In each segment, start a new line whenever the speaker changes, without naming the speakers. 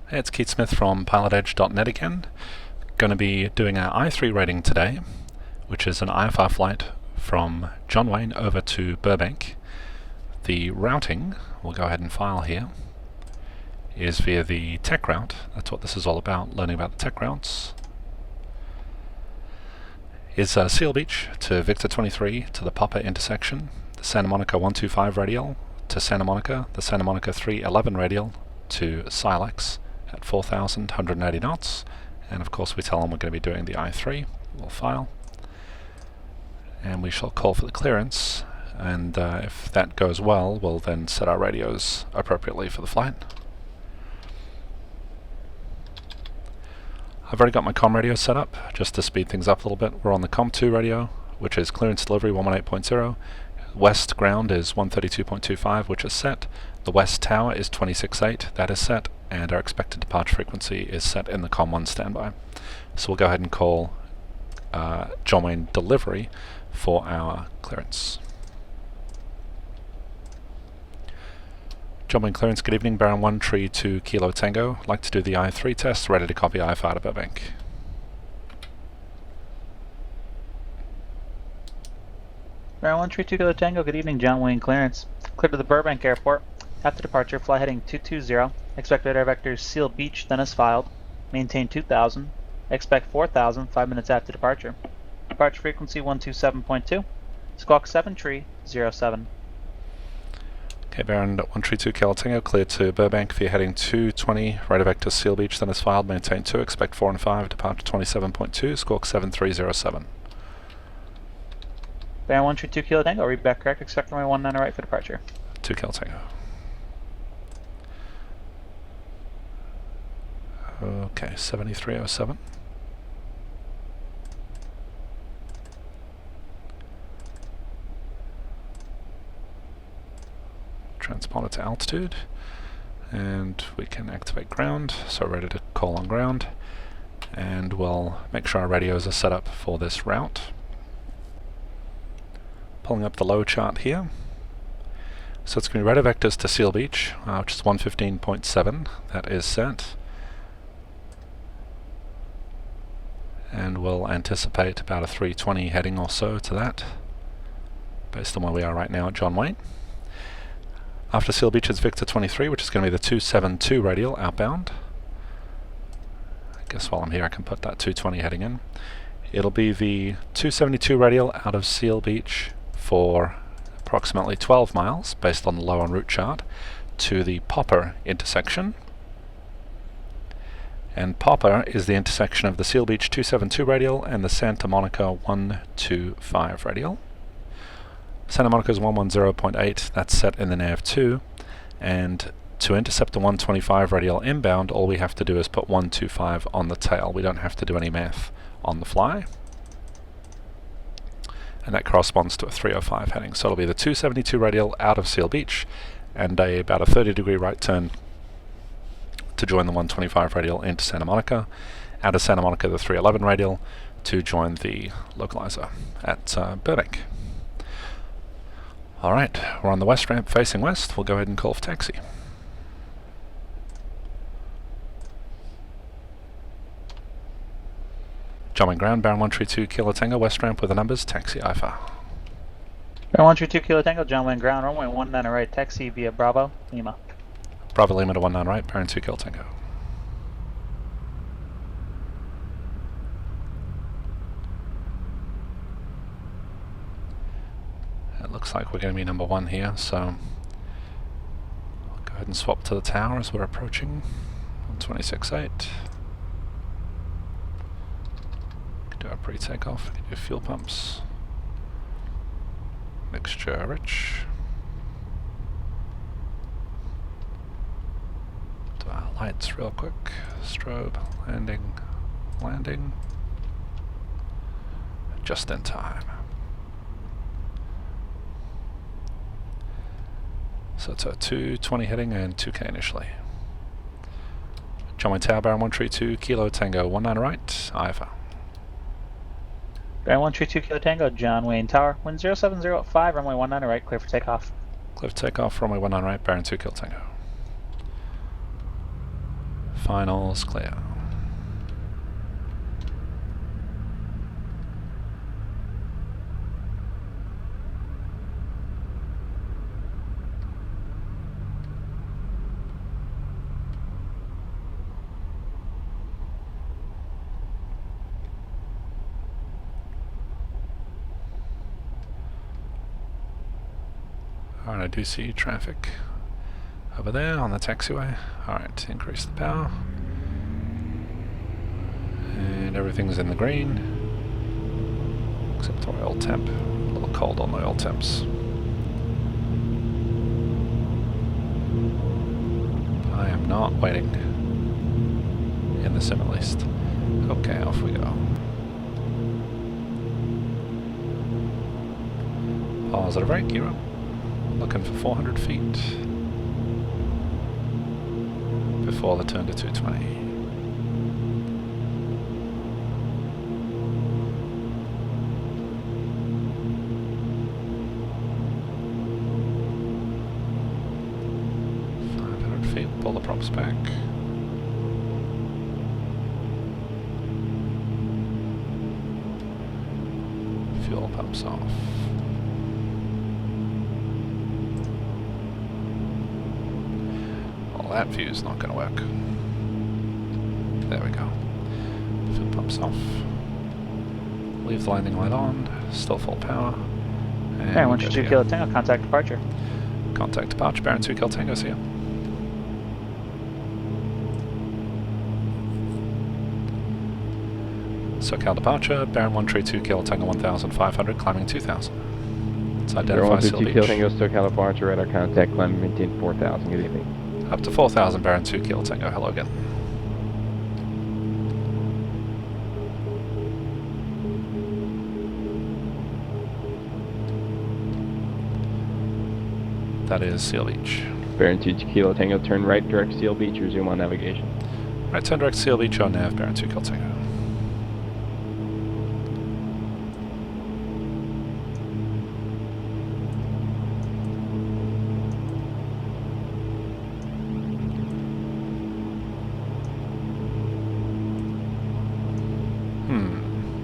Hey, it's Keith Smith from PilotEdge.net again. Going to be doing our I-3 rating today, which is an IFR flight from John Wayne over to Burbank. The routing, we'll go ahead and file here, is via the tech route. That's what this is all about, learning about the tech routes. Is Seal Beach to Victor 23 to the POPPR intersection, the Santa Monica 125 radial to Santa Monica, the Santa Monica 311 radial to SILEX at 4,180 knots, and of course we tell them we're going to be doing the I-3. We'll file, and we shall call for the clearance, and if that goes well, we'll then set our radios appropriately for the flight. I've already got my COM radio set up, just to speed things up a little bit. We're on the COM2 radio, which is clearance delivery 118.0. West ground is 132.25, which is set. The west tower is 26.8, that is set, and our expected departure frequency is set in the COM1 standby. So we'll go ahead and call John Wayne delivery for our clearance. John Wayne clearance, good evening, Baron 1 Tree 2 Kilo Tango. Like to do the I-3 test, ready to copy IFR to Burbank.
Baron 1 Tree 2 Kilo Tango, good evening, John Wayne clearance. Clear to the Burbank Airport. After departure, fly heading 220. Expected air vectors Seal Beach, then as filed. Maintain 2000. Expect 4000, 5 minutes after departure. Departure frequency 127.2. Squawk 7 Tree 07.
Okay, Baron 1 Tree 2 Kilo Tango, clear to Burbank via heading 220. Radar vector Seal Beach, then as filed. Maintain 2. Expect 4 and 5. Departure 27.2. Squawk 7307.
Baron 1 Tree 2 Kilo Tango, read back correct. Expect runway 19 right for departure.
2 Kilo Tango. Okay, 7307. Transponder to altitude, and we can activate ground, so we're ready to call on ground, and we'll make sure our radios are set up for this route. Pulling up the low chart here. So it's going to be radar vectors to Seal Beach, which is 115.7, that is set. And we'll anticipate about a 320 heading or so to that, based on where we are right now at John Wayne. After Seal Beach is Victor 23, which is going to be the 272 radial outbound. I guess while I'm here I can put that 220 heading in. It'll be the 272 radial out of Seal Beach for approximately 12 miles, based on the low en route chart, to the POPPR intersection. And POPPR is the intersection of the Seal Beach 272 radial and the Santa Monica 125 radial. Santa Monica is 110.8, that's set in the nav2, and to intercept the 125 radial inbound, all we have to do is put 125 on the tail. We don't have to do any math on the fly. And that corresponds to a 305 heading. So it'll be the 272 radial out of Seal Beach, and about a 30-degree right turn to join the 125 radial into Santa Monica, out of Santa Monica the 311 radial to join the localizer at Burbank. Alright, we're on the west ramp facing west. We'll go ahead and call for taxi. John Wayne ground, Baron 1 Tree 2 Kilo Tango, west ramp with the numbers, taxi IFR.
Baron 1 Tree 2 Kilo Tango, John Wayne ground, runway 19 right, taxi via Bravo, Lima.
Bravo Lima to 19 right, Baron 2 Kilo Tango. It looks like we're going to be number 1 here, so I'll go ahead and swap to the tower as we're approaching. 126.8. Do our pre-takeoff, do fuel pumps. Mixture rich. Do our lights real quick. Strobe, landing. Just in time. So it's a 220 heading and 2K initially. John Wayne Tower, Baron 1 Tree 2 Kilo Tango, 19 right, IFR.
Baron 1 Tree 2 Kilo Tango, John Wayne Tower, wind 0705, runway 19 right, clear for takeoff.
Clear for takeoff, runway 19 right, Baron 2 Kilo Tango. Finals clear. Alright, I do see traffic over there on the taxiway. Alright, increase the power. And everything's in the green. Except the oil temp. A little cold on the oil temps. I am not waiting. In the sim at least. Okay, off we go. Positive right, gear up. Looking for 400 feet before the turn to 220. Pull the props back. Fuel pumps off. Well, that view's not going to work. There we go. Fuel pumps off. Leave the landing light on. Still full power. And
Baron 132 Kilo Tango, contact departure.
Contact departure. Baron 2 Kilo Tango, see ya. SoCal departure, Baron 132 Kilo Tango 1500, climbing 2000. Let's identify Seal Beach.
Kilo Tango, SoCal departure, radar contact, climbing maintain 4000, good evening.
Up to 4000, Baron 2 Kilo Tango, hello again. That is Seal Beach.
Baron 2 Kilo Tango, turn right, direct Seal Beach, resume on navigation.
Right, turn direct Seal Beach on nav, Baron 2 Kilo Tango.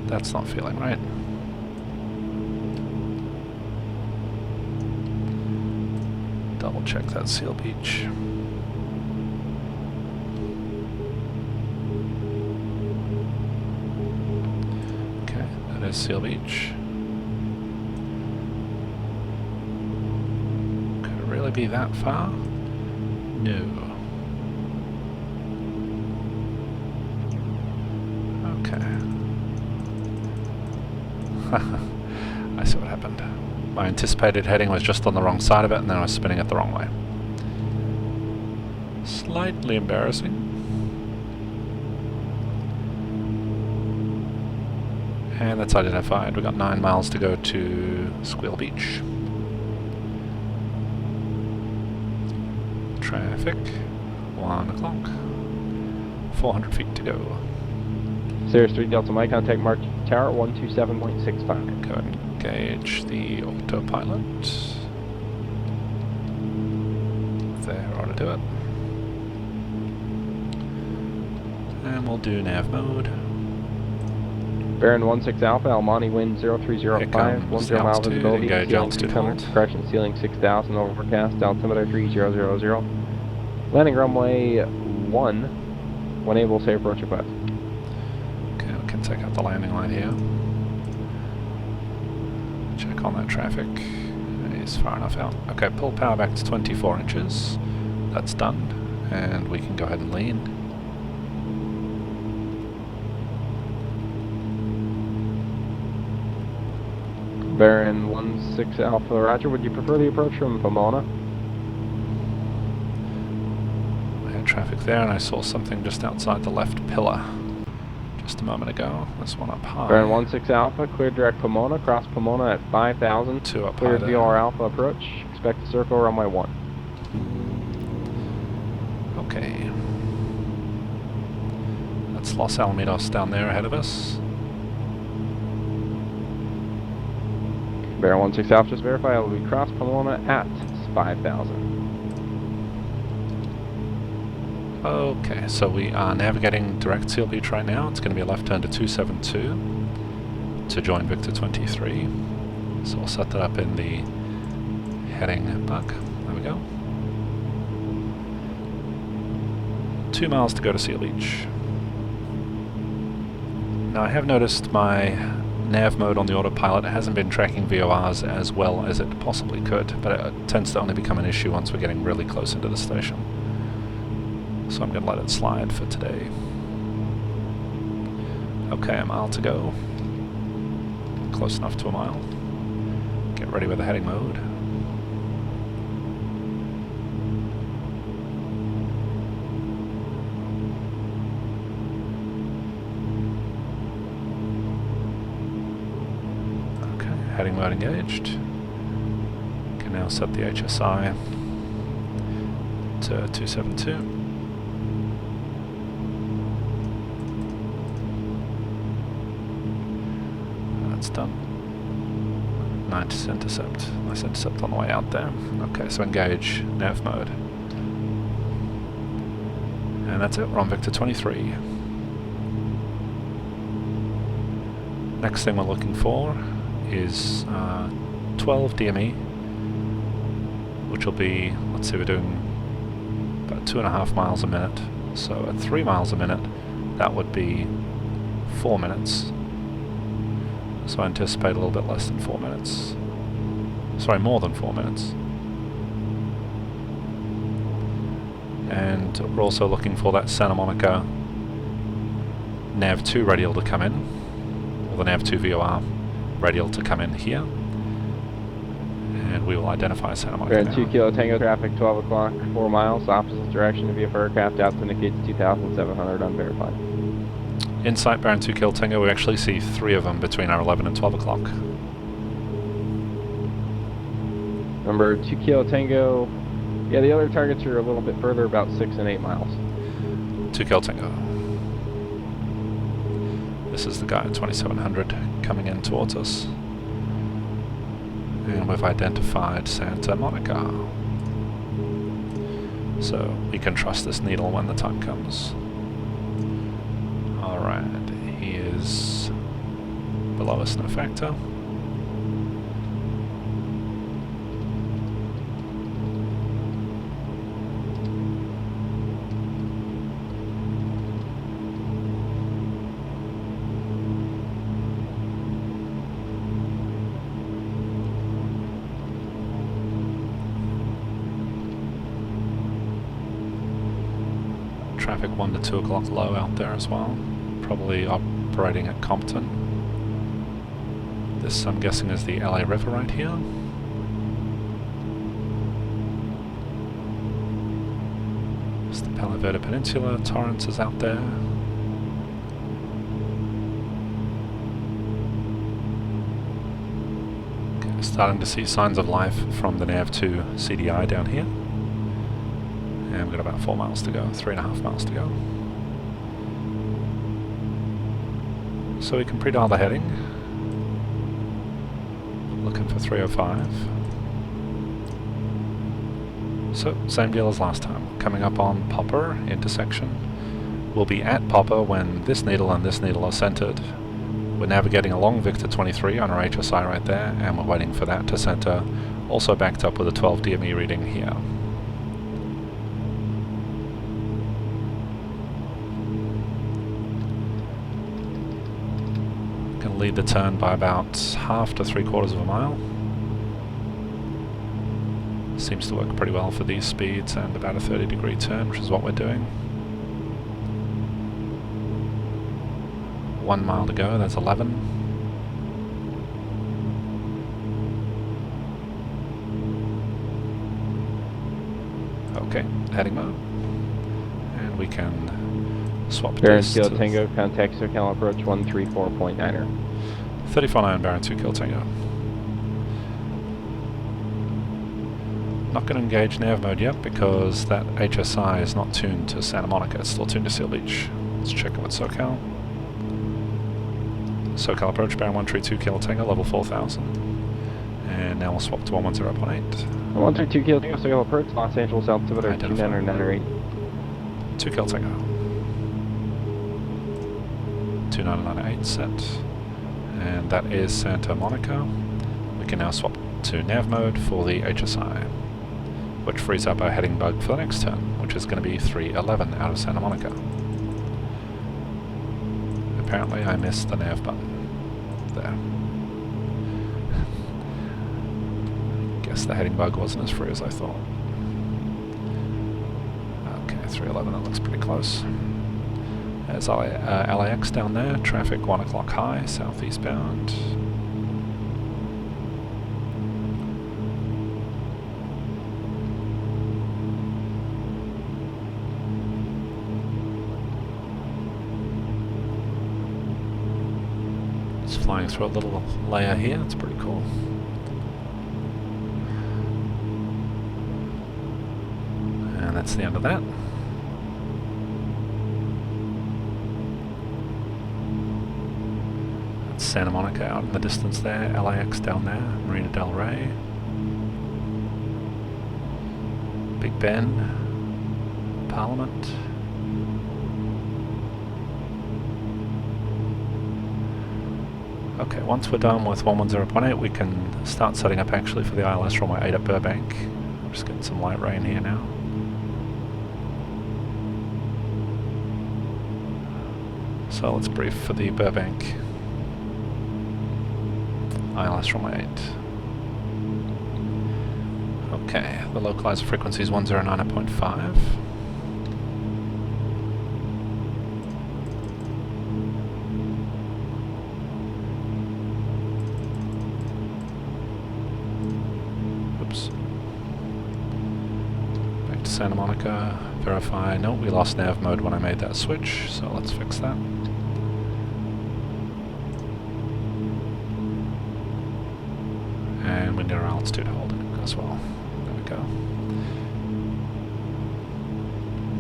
That's not feeling right. Double check that Seal Beach. Okay, that is Seal Beach. Could it really be that far? No. I see what happened. My anticipated heading was just on the wrong side of it, and then I was spinning it the wrong way. Slightly embarrassing. And that's identified. We've got 9 miles to go to Squeal Beach. Traffic, 1 o'clock. 400 feet to go.
Sirius 3 Delta Mike, contact Mark Tower 127.65.
Go and engage the autopilot. There ought to do it. And we'll do nav mode.
Baron 16 Alpha, Almani wind 0305, 10 mile visibility,
engage
ceiling
altitude
600,
hold.
correction ceiling 6000, overcast, altimeter 3000. Landing runway 1, when able, say approach request.
Okay, we can take out the landing line here. Check on that traffic. It's far enough out. Okay, pull power back to 24 inches. That's done. And we can go ahead and lean.
Baron 16 Alpha, roger. Would you prefer the approach from Pomona?
I had traffic there and I saw something just outside the left pillar just a moment ago. This one up high.
Baron 16 Alpha, clear direct Pomona, cross Pomona at 5000.
2 up
Clear
high there.
VOR Alpha approach, expect to circle runway 1.
Okay. That's Los Alamitos down there ahead of us.
Baron 16 Alpha, just verify I will be cross Pomona at 5000.
Okay, so we are navigating direct Seal Beach right now. It's going to be a left turn to 272 to join Victor 23. So we'll set that up in the heading bug. There we go. 2 miles to go to Seal Beach. Now I have noticed my nav mode on the autopilot hasn't been tracking VORs as well as it possibly could, but it tends to only become an issue once we're getting really close into the station. So I'm going to let it slide for today. Okay, a mile to go. Close enough to a mile. Get ready with the heading mode. Heading mode engaged. Can now set the HSI to 272. That's done. Nice intercept. Nice intercept on the way out there. Okay, so engage nav mode. And that's it, we're on Victor 23. Next thing we're looking for is 12 DME, which will be, let's see, we're doing about 2.5 miles a minute. So at 3 miles a minute, that would be 4 minutes. So I anticipate a little bit less than 4 minutes. Sorry, more than 4 minutes. And we're also looking for that Santa Monica nav2 radial to come in, or the nav2 VOR radial to come in here, and we will identify Santa Monica.
Bearing 2 Kilo Tango traffic, 12 o'clock, 4 miles, opposite direction of VFR aircraft, altitude indicates 2,700 unverified.
Insight Baron 2 Kilo Tango, we actually see 3 of them between our 11 and 12 o'clock.
Number 2 Kilo Tango, yeah, the other targets are a little bit further, about 6 and 8 miles.
2 Kilo Tango. This is the guy at 2700 coming in towards us. And we've identified Santa Monica. So we can trust this needle when the time comes. Alright, he is below us, no factor. Traffic 1 to 2 o'clock low out there as well. Probably operating at Compton. This, I'm guessing, is the LA River right here. It's the Palo Verde Peninsula. Torrance is out there. Okay, starting to see signs of life from the NAV2 CDI down here. And we've got about 4 miles to go, 3.5 miles to go. So we can pre-dial the heading. Looking for 305. So, same deal as last time. Coming up on POPPR intersection. We'll be at POPPR when this needle and this needle are centered. We're navigating along Victor 23 on our HSI right there, and we're waiting for that to center, also backed up with a 12 DME reading here. Can lead the turn by about half to 3/4 of a mile. Seems to work pretty well for these speeds, and about a 30-degree turn, which is what we're doing. 1 mile to go, that's 11. Okay, heading mode. And we can swap
Baron
this
Kilo
to
Tango, contact SoCal approach 134.9er.
349 Baron 2 Kilo Tango. Not going to engage nav mode yet because that HSI is not tuned to Santa Monica, it's still tuned to Seal Beach. Let's check it with SoCal. SoCal approach Baron 132 Kilo Tango, level 4000. And now we'll swap to 110.8.
132 Kilo Tango, SoCal approach, Los Angeles altimeter 2998.
2 Kilo Tango. 2998 set. And that is Santa Monica. We can now swap to nav mode for the HSI, which frees up our heading bug for the next turn, which is going to be 311 out of Santa Monica. Apparently I missed the nav button. There. Guess the heading bug wasn't as free as I thought. Okay, 311, that looks pretty close. There's LAX down there, traffic 1 o'clock high, southeast bound. It's flying through a little layer here, it's pretty cool. And that's the end of that. Santa Monica out in the distance there, LAX down there, Marina Del Rey, Big Ben, Parliament. Okay, once we're done with 110.8 we can start setting up actually for the ILS RWY 8 at Burbank. I'm just getting some light rain here now. So let's brief for the Burbank ILS RWY 8. Okay, the localizer frequency is 109.5. Oops. Back to Santa Monica, verify. No, we lost nav mode when I made that switch, so let's fix that. And we need our altitude holding as well. There we go.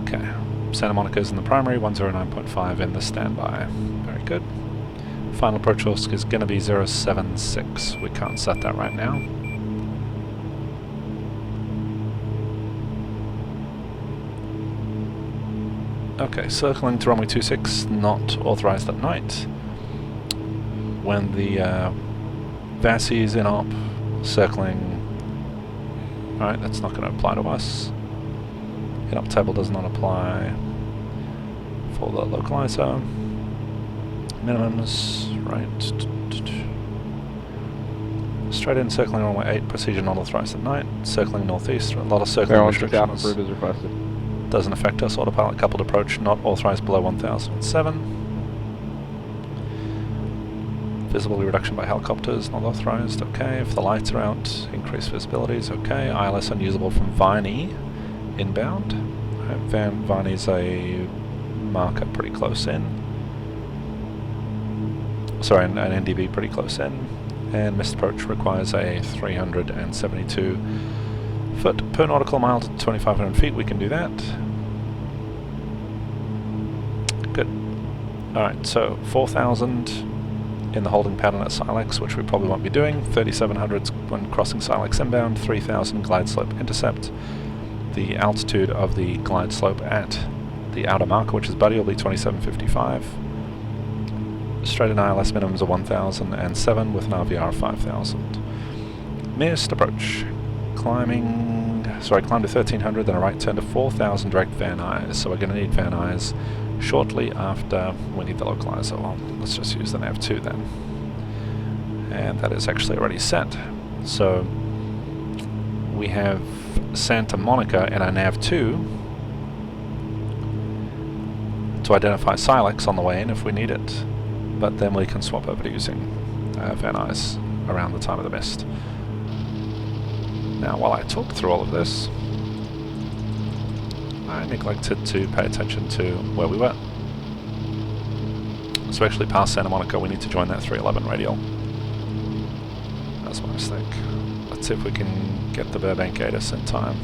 Okay, Santa Monica's in the primary, 109.5 in the standby. Very good. Final approach risk is going to be 076. We can't set that right now. Okay, circling to runway 26, not authorized at night. When the VASI is in op, circling. Alright, that's not going to apply to us. In-op table does not apply for the localizer. Minimums, right. Straight in, circling runway 8, procedure not authorized at night. Circling northeast, a lot of circling restrictions.
Is requested.
Doesn't affect us. Autopilot coupled approach not authorized below 1007. Visibility reduction by helicopters, not authorized, okay. If the lights are out, increased visibility is okay. ILS unusable from Viney, inbound. Viney's a marker pretty close in. Sorry, an NDB pretty close in. And missed approach requires a 372 foot per nautical mile to 2,500 feet. We can do that. Good. Alright, so 4,000 in the holding pattern at SILEX, which we probably won't be doing. 3,700 when crossing SILEX inbound. 3,000 glide slope intercept. The altitude of the glide slope at the outer marker, which is Buddy, will be 2755. Straight in ILS minimums are 1,007 with an RVR of 5,000. Missed approach. Climb to 1,300, then a right turn to 4,000 direct Van Nuys. So we're going to need Van Nuys shortly after we need the localizer. Well, let's just use the nav2 then. And that is actually already set. So we have Santa Monica in our nav2 to identify SILEX on the way in if we need it. But then we can swap over to using Van Nuys around the time of the mist. Now, while I talk through all of this, I neglected to pay attention to where we were. So actually past Santa Monica, we need to join that 311 radial. That's my mistake. Let's see if we can get the Burbank ATIS in time.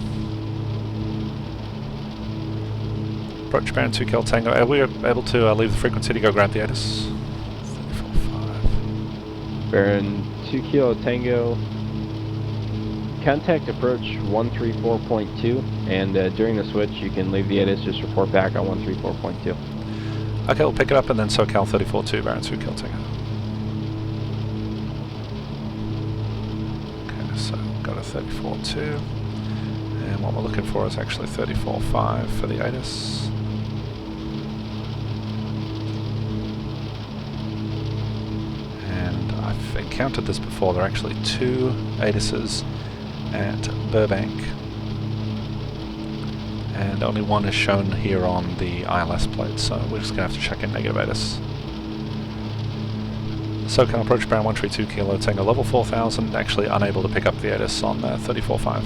Approach Baron 2 Kilo Tango. Are we able to leave the frequency to go grab the ATIS? 34.5.
Baron 2 Kilo Tango. contact approach 134.2, and during the switch you can leave the ATIS, just report back on 134.2.
Okay, we'll pick it up and then SoCal 34-2, Baron 2 Kill Tango. Okay, so we've got a 34-2, and what we're looking for is actually 34-5 for the ATIS. And I've encountered this before, there are actually 2 ATISes at Burbank, and only one is shown here on the ILS plate, so we're just going to have to check in negative ATIS. SoCal approach Baron 132 Kilo Tango level 4000, actually unable to pick up the ATIS on 34-5.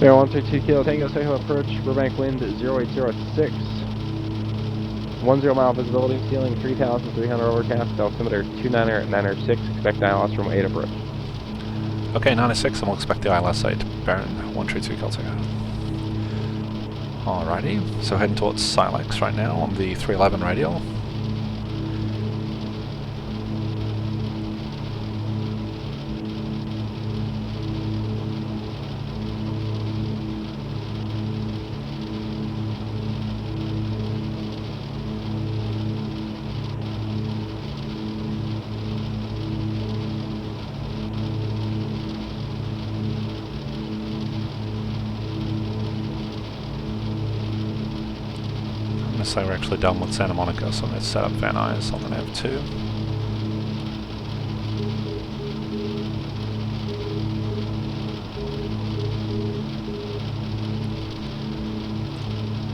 Baron 132 Kilo Tango, SoCal approach, Burbank wind 0806. 10 mile visibility, ceiling 3,300 overcast, altimeter 290 expect ILS from 8 approach.
Okay, 96, and we'll expect the ILS 8, Baron 132 Celtic. Alrighty, so heading towards SILEX right now on the 311 radial. So we're actually done with Santa Monica, so I'm going to set up Van Nuys on the nav 2.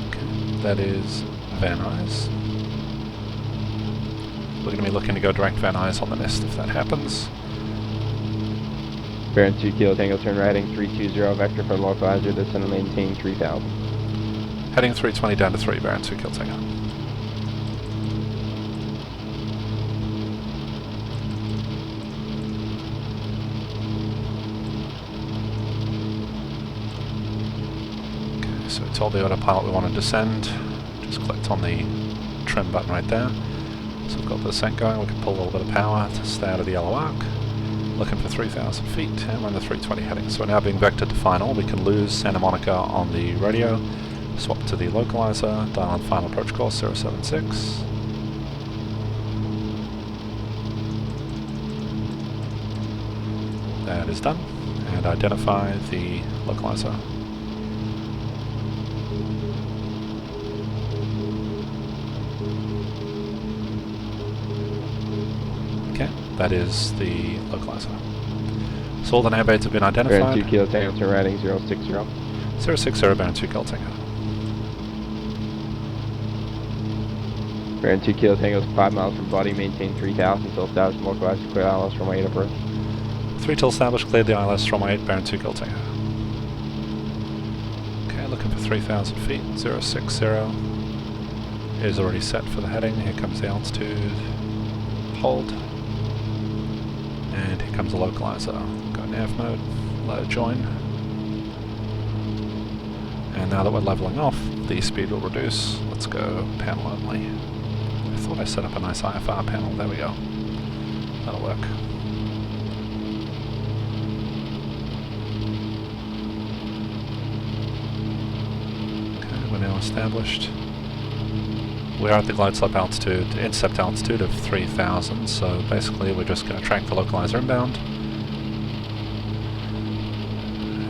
Okay, that is Van Nuys. We're going to be looking to go direct Van Nuys on the nest if that happens.
Baron 2 Kilo Tango, turn right heading 320, vector for localizer, descend and maintain 3000.
Heading 320 down to 3, Baron 2 Kill Tango. Okay, so we told the autopilot we want to descend. Just clicked on the trim button right there. So we've got the descent going, we can pull a little bit of power to stay out of the yellow arc. Looking for 3,000 feet, and we're in the 320 heading. So we're now being vectored to final. We can lose Santa Monica on the radio. Swap to the localizer, dial on final approach course 076. That is done. And identify the localizer. Okay, that is the localizer. So all the nav aids have been identified.
Baron 2 Kilo Tango, turn right heading 060.
060, Baron 2 Kill Tango.
Baron 2 Kilo Tango, 5 miles from body, maintain 3000 until established and localized, clear ILS from 8 approach.
3 till established, cleared the ILS from 8, Baron 2 Kill Tango. Okay, looking for 3,000 feet, 060. Is already set for the heading, here comes the altitude. Hold. And here comes the localizer. Go nav mode, let it join. And now that we're leveling off, the speed will reduce. Let's go panel only. I thought I set up a nice IFR panel. There we go. That'll work. Okay, we're now established. We are at the glide slope altitude, intercept altitude of 3,000, so basically we're just going to track the localizer inbound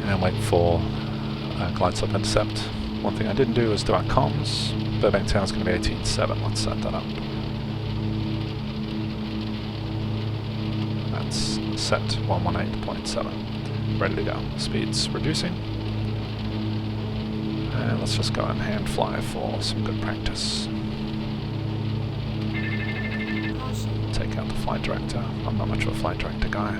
and wait for glide slope intercept. One thing I didn't do is do our comms. Burbank Tower is going to be 18.7. Let's set that up. That's set 118.7. Ready to go. Speed's reducing. And let's just go and hand fly for some good practice. Take out the flight director. I'm not much of a flight director guy.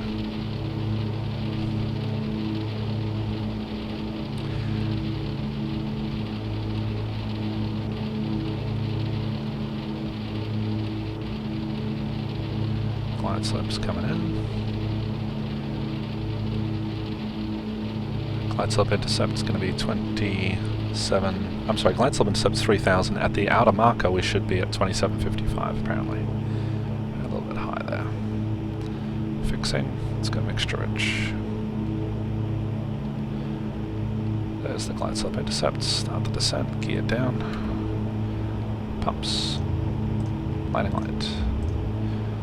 Glide slope's coming in. Glide slope intercept is going to be 27. I'm sorry, glide slope intercept is 3,000. At the outer marker, we should be at 2755 apparently. A little bit high there. Fixing. Let's go mixture rich. There's the glide slope intercept. Start the descent, gear down. Pumps. Landing light.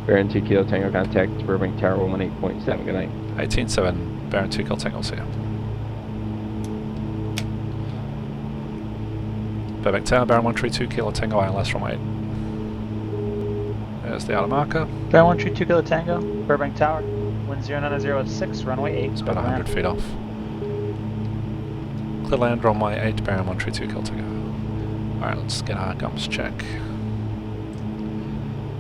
Baron 2 Kilo Tango contact Burbank Tower 18.7. Good night.
18-7, Baron 2 Kilo Tango, see ya. Burbank Tower, Baron 132 Kilo Tango, ILS RWY. There's the outer marker.
Baron 132 Kilo Tango, Burbank Tower, wind 0906, runway 8.
It's about 100 feet off. Clear land, runway 8, Baron 132 Kilo Tango. Alright, let's get our gums check.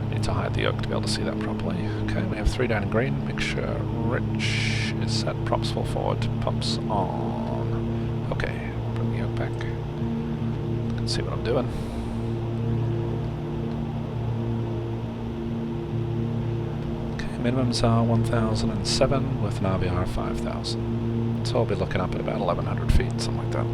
I need to hide the yoke to be able to see that properly. Okay, we have 3 down in green. Make sure Rich is set, props full forward, pumps on. Okay, bring the yoke back. Can see what I'm doing. Okay, minimums are 1007 with an RVR of 5000. So I'll be looking up at about 1100 feet, something like that.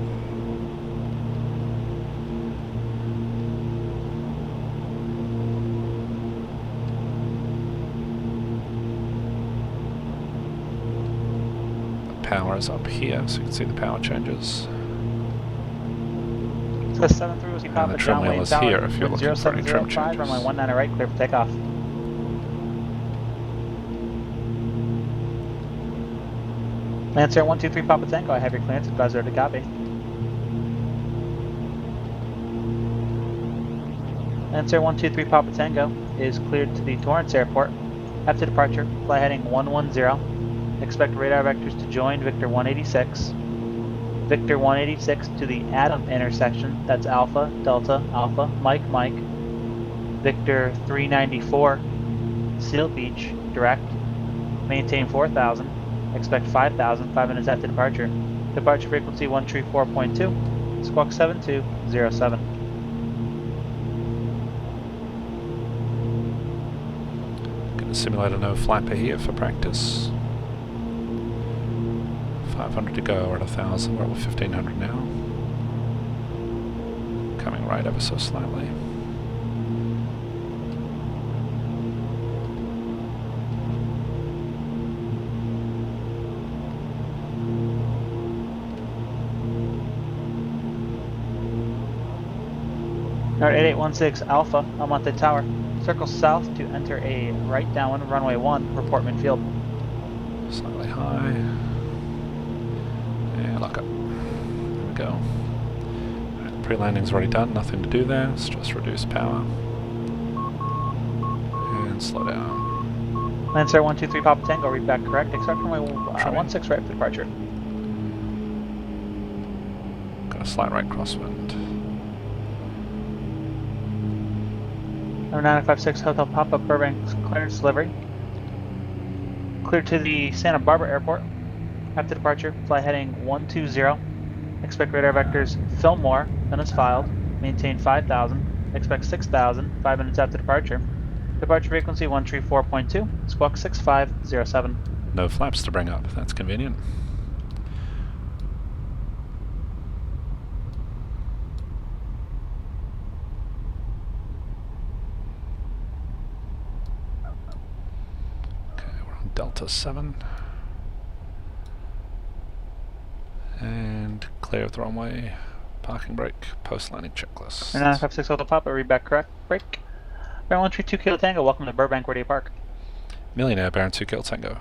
Power is up here, so you can see the power changes.
So 73 Whiskey Papa,
the trim
John
wheel
Wayne
is
Tower,
here if you're
wind
looking for any trim
0705,
changes.
runway 19 right, clear for takeoff. Lancer 123 Papa Tango, I have your clearance, advisor to copy. Lancer 123 Papa Tango is cleared to the Torrance Airport. After departure, fly heading 110. Expect radar vectors to join Victor 186. Victor 186 to the Adam intersection, that's Alpha, Delta, Alpha, Mike, Mike. Victor 394, Seal Beach, direct. Maintain 4000. Expect 5000, 5 minutes after departure. Departure frequency 134.2, squawk 7207.
Gonna simulate a no flapper here for practice. 500 to go, we're at 1000, we're at 1500 now. Coming right ever so slightly.
Alright, 8816 Alpha, Almonte Tower. Circle south to enter a right downwind, runway 1, report midfield.
Slightly high. And lock up. There we go. Right, pre-landing's already done, nothing to do there. Let's just reduce power. And slow down.
Lancer 123 Papa Tango, read back correct. Expect runway 16 right for departure.
Got a slight right crosswind.
Number 956 Hotel Papa, Burbank clearance delivery. Clear to the Santa Barbara Airport. After departure, fly heading 120. Expect radar vectors Fillmore, then as filed. Maintain 5000. Expect 6000, 5 minutes after departure. Departure frequency 134.2, squawk 6507.
No flaps to bring up, that's convenient. Okay, we're on Delta 7. And clear of the runway, parking brake, post-landing checklist.
956 Hotel Papa, read back correct. Brake. Baron 132 Kilo Tango, welcome to Burbank, where do you park?
Millionaire, Baron 2 Kilo Tango.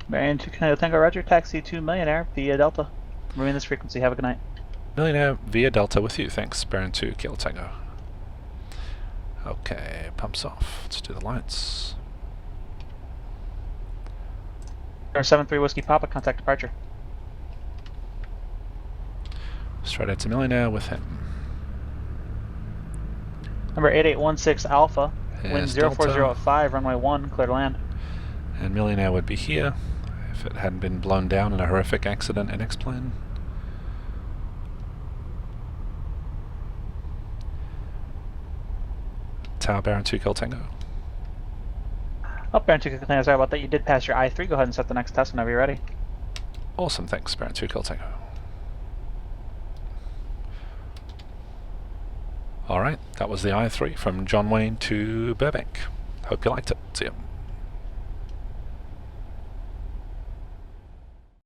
Baron 2 Kilo Tango, roger, taxi to Millionaire via Delta. Remain this frequency, have a good night.
Millionaire via Delta with you, thanks, Baron 2 Kilo Tango. Okay, pumps off, let's do the lights.
73 Whiskey Papa, contact departure.
Straight out to Millionaire with him.
Number 8816 Alpha, wind
Here's Delta.
04085, runway 1, clear to land.
And Millionaire would be here if it hadn't been blown down in a horrific accident in X-plane. Tower, Baron 2 Kilo Tango.
Oh, Baron 2 Kilo Tango, sorry about that. You did pass your I-3. Go ahead and set the next test whenever you're ready.
Awesome, thanks, Baron 2 Kilo Tango. Alright, that was the I-3 from John Wayne to Burbank. Hope you liked it. See ya.